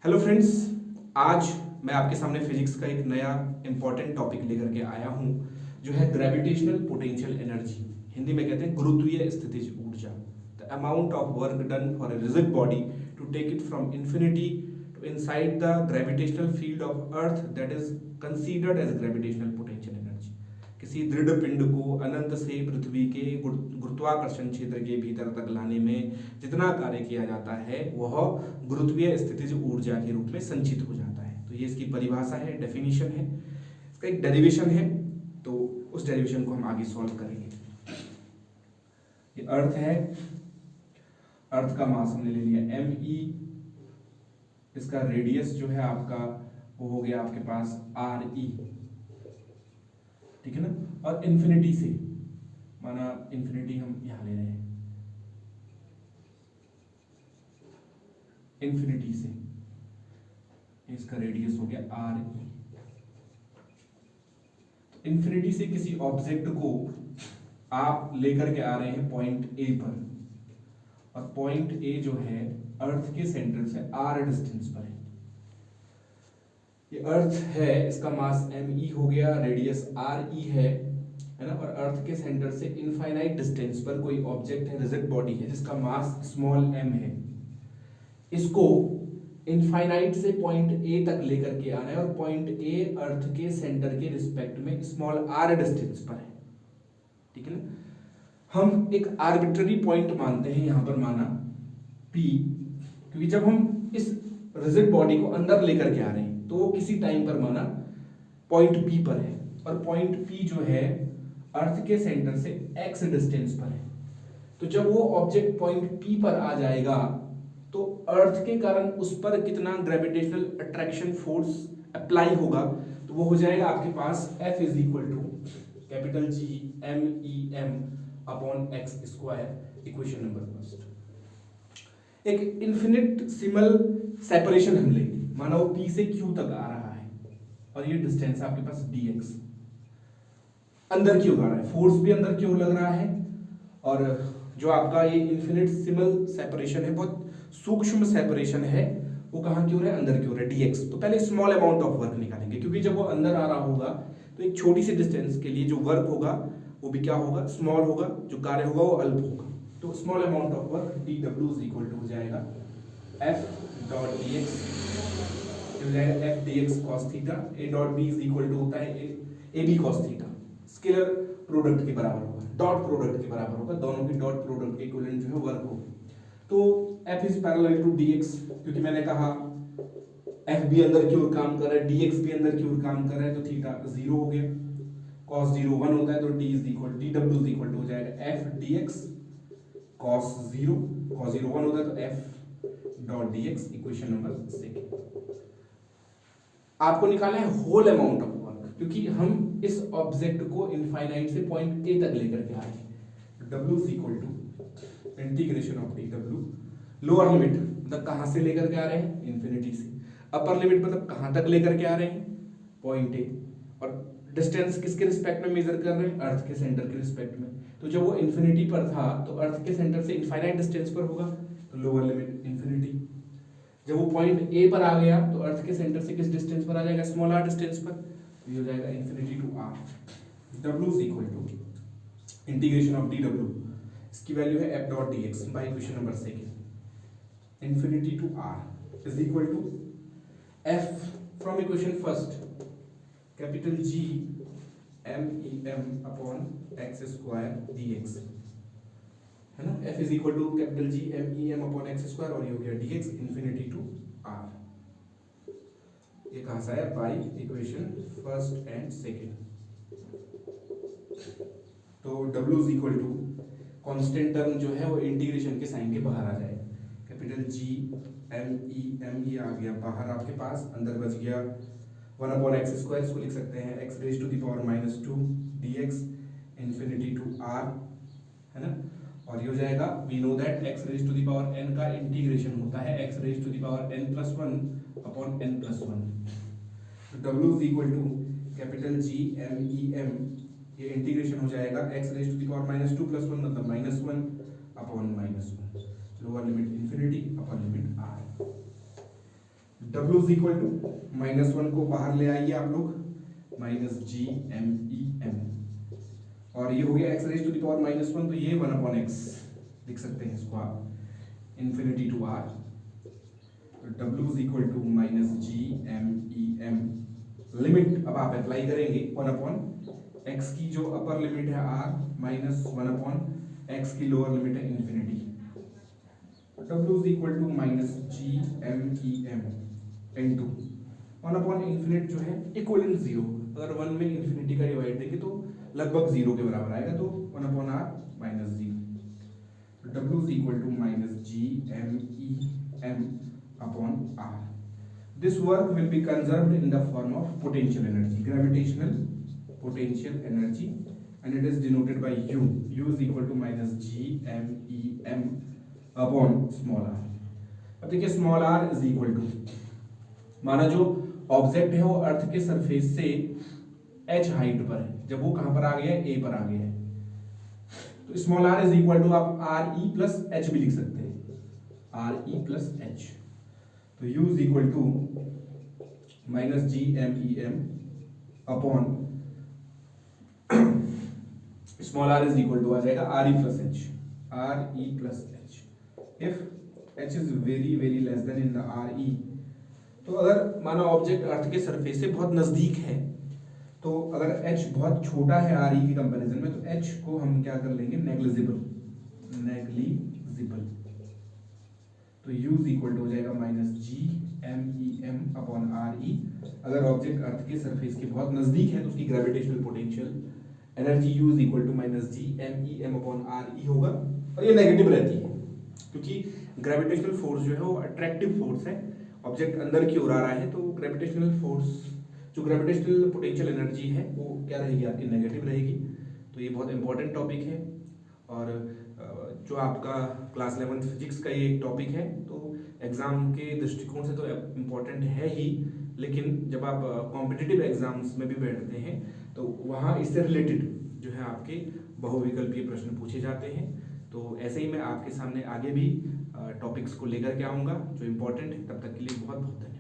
Hello friends. आज मैं आपके सामने फिजिक्स का एक नया इंपॉर्टेंट टॉपिक लेकर के आया हूं जो है ग्रेविटेशनल पोटेंशियल एनर्जी। हिंदी में कहते हैं गुरुत्वीय स्थितिज ऊर्जा। The amount of work done for a rigid body to take it from infinity to inside the gravitational field of earth that is considered as gravitational potential energy. किसी दृढ़ पिंड को अनंत से पृथ्वी के गुरुत्वाकर्षण क्षेत्र के भीतर तक लाने में जितना कार्य किया जाता है वह गुरुत्वीय स्थितिज ऊर्जा के रूप में संचित हो जाता है। तो ये इसकी परिभाषा है, डेफिनेशन है, इसका एक डेरिवेशन है। तो उस डेरिवेशन को हम आगे सॉल्व करेंगे। ये अर्थ है, अर्थ का मास हमने ले लिया ME, इसका रेडियस जो है आपका वो हो गया आपके पास RE, ठीक है ना। और इन्फिनिटी से माना इन्फिनिटी हम यहां ले रहे हैं, इन्फिनिटी से इसका रेडियस हो गया RE। तो इन्फिनिटी से किसी ऑब्जेक्ट को आप लेकर के आ रहे हैं पॉइंट A पर, और पॉइंट A जो है अर्थ के सेंटर से R डिस्टेंस पर है। ये अर्थ है, इसका मास ME हो गया, रेडियस RE है ना। और अर्थ के सेंटर से इनफाइनाइट डिस्टेंस पर कोई ऑब्जेक्ट है, रिजिड बॉडी है जिसका मास स्मॉल m है। इसको इनफाइनाइट से पॉइंट A तक लेकर के आना है, और पॉइंट A अर्थ के सेंटर के रिस्पेक्ट में स्मॉल r डिस्टेंस पर है, ठीक है ना। हम एक आर्बिट्ररी पॉइंट मानते हैं, यहां पर माना P, क्योंकि जब हम इस रिजिड बॉडी को अंदर लेकर के आ रहे हैं तो वो किसी टाइम पर माना पॉइंट P पर है, और पॉइंट P जो है अर्थ के सेंटर से x डिस्टेंस पर है। तो जब वो ऑब्जेक्ट पॉइंट P पर आ जाएगा तो अर्थ के कारण उस पर कितना ग्रेविटेशनल अट्रैक्शन फोर्स अप्लाई होगा, तो वो हो जाएगा आपके पास F is equal to capital G MEM upon x square, equation number first. एक इन्फिनिटेसिमल सेपरेशन हम लेंगे, माना वो P से Q तक आ रहा है और ये डिस्टेंस है आपके पास dx। अंदर की ओर आ रहा है, फोर्स भी अंदर की ओर लग रहा है, और जो आपका ये इन्फिनिटेसिमल सेपरेशन है, बहुत सूक्ष्म सेपरेशन है, वो कहां की ओर है, अंदर की ओर है, dx। तो पहले स्मॉल अमाउंट ऑफ वर्क निकालेंगे, क्योंकि जब वो अंदर आ रहा होगा तो एक छोटी सी डिस्टेंस के लिए जो वर्क होगा वो भी क्या होगा, स्मॉल होगा, जो कार्य होगा वो अल्प होगा। तो small amount of work dw is equal to हो जाएगा f डॉट dx, हो जाएगा f dx cos theta. a dot b is equal to होता है ab cos theta, scalar product के बराबर होगा, डॉट प्रोडक्ट के बराबर होगा, दोनों की डॉट प्रोडक्ट के इक्विवेलेंट जो है वर्क होगा। तो f is parallel to dx, क्योंकि मैंने कहा f भी अंदर की ओर काम कर रहा है, dx भी अंदर की ओर काम कर रहा है, तो थीटा 0 हो गया, cos 0 1 होता है, तो d is equal dw is equal to हो जाएगा f dx cos 0, cos 0 1 होता है, तो f dot dx, equation number second. आपको निकालना है होल अमाउंट ऑफ वर्क, क्योंकि हम इस ऑब्जेक्ट को इनफाइनाइट से पॉइंट A तक लेकर के आए हैं। w is equal to integration of dw, lower limit मतलब कहां से लेकर के आ रहे हैं, इन्फिनिटी से, अपर लिमिट मतलब कहां तक लेकर के आ रहे हैं, पॉइंट A, और डिस्टेंस किसके रिस्पेक्ट में मेजर कर रहे हैं, अर्थ के सेंटर के रिस्पेक्ट में। तो जब वो इन्फिनिटी पर था तो अर्थ के सेंटर से इनफाइनाइट डिस्टेंस पर होगा, तो लोअर लिमिट इन्फिनिटी। जब वो पॉइंट A पर आ गया तो अर्थ के सेंटर से किस डिस्टेंस पर आ जाएगा, स्मॉल r डिस्टेंस पर, तो ये हो जाएगा infinity to r। w is equal to integration of dw, इसकी वैल्यू है f dot dx by equation number second, infinity to r is equal to f from equation first capital G MEM upon x square dx, है ना। f is equal to capital G MEM upon x square, और ये हो गया dx infinity to r। ये कहां से आया, by equation first and second. तो w is equal to constant term जो है वो इंटीग्रेशन के साइन के बाहर आ जाएगा, कैपिटल G MEM आ गया बाहर आपके पास, अंदर बच गया 1 अपॉन x स्क्वायर, इसको लिख सकते हैं x raise to the power -2 dx infinity to r, है ना। और ये हो जाएगा, we know that x raise to the power n का इंटीग्रेशन होता है x raise to the power n+1 upon n+1। तो w is equal to capital G MEM, ये इंटीग्रेशन हो जाएगा x raise to the power -2 + 1 मतलब -1 upon -1, lower limit infinity, upper limit r। W is equal to -1 को बाहर ले आइए आप लोग, -GMEM, और ये हो गया x raise to the power -1, तो ये 1/x लिख सकते हैं इसको आप, infinity to r, W is equal to -GMEM, limit अब आप अप्लाई करेंगे 1/x की जो अपर लिमिट है r, -1/x की लोअर लिमिट है infinity, W is equal to -GMEM into 1/∞ जो है इक्वलेंट 0, अगर 1 में इन्फिनिटी का डिवाइड देंगे तो लगभग 0 के बराबर आएगा, तो 1/r -0, W is equal to -GMEM upon r. This work will be conserved in the form of potential energy, gravitational potential energy, and it is denoted by U. U is equal to -GMEM upon small r. अब देखिए small r is equal to, माना जो object है वो अर्थ के surface से h height पर है, जब वो कहां पर आ गया है, a पर आ गया है, तो small r is equal to आप RE प्लस h भी लिख सकते हैं, RE प्लस h, तो U is equal to -GMEM upon small r is equal to आ जाएगा RE plus h, RE plus h, if h is very very less than in the RE, तो अगर माना ऑब्जेक्ट अर्थ के surface से बहुत नजदीक है, तो अगर h बहुत छोटा है RE की कंपैरिजन में, तो h को हम क्या कर लेंगे, नेग्लिजिबल, तो U इज इक्वल टू हो जाएगा -GMEM अपॉन RE. अगर ऑब्जेक्ट अर्थ के सरफेस के बहुत नजदीक है तो उसकी gravitational potential energy U is equal to -GMEM upon RE होगा, और ये नेगेटिव रहती है क्योंकि ग्रेविटेशनल फोर्स जो है वो अट्रैक्टिव फोर्स है, ऑब्जेक्ट अंदर की ओर आ रहा है, तो ग्रेविटेशनल फोर्स जो ग्रेविटेशनल पोटेंशियल एनर्जी है वो क्या रहेगी, आपकी नेगेटिव रहेगी. तो ये बहुत इंपॉर्टेंट टॉपिक है, और जो आपका क्लास 11th फिजिक्स का ये एक टॉपिक है, तो एग्जाम के दृष्टिकोण से तो इम्पोर्टेंट है ही, लेकिन जब आप कॉम्पिटिटिव एग्जाम्स में भी बैठते हैं तो वहाँ इससे रिलेटेड जो है आपके बहुविकल्पीय प्रश्न पूछे जाते हैं. तो ऐसे ही मैं आपके सामने आगे भी टॉपिक्स को लेकर के आऊँगा जो इम्पोर्टेंट है. तब तक के लिए बहुत बहुत धन्यवाद.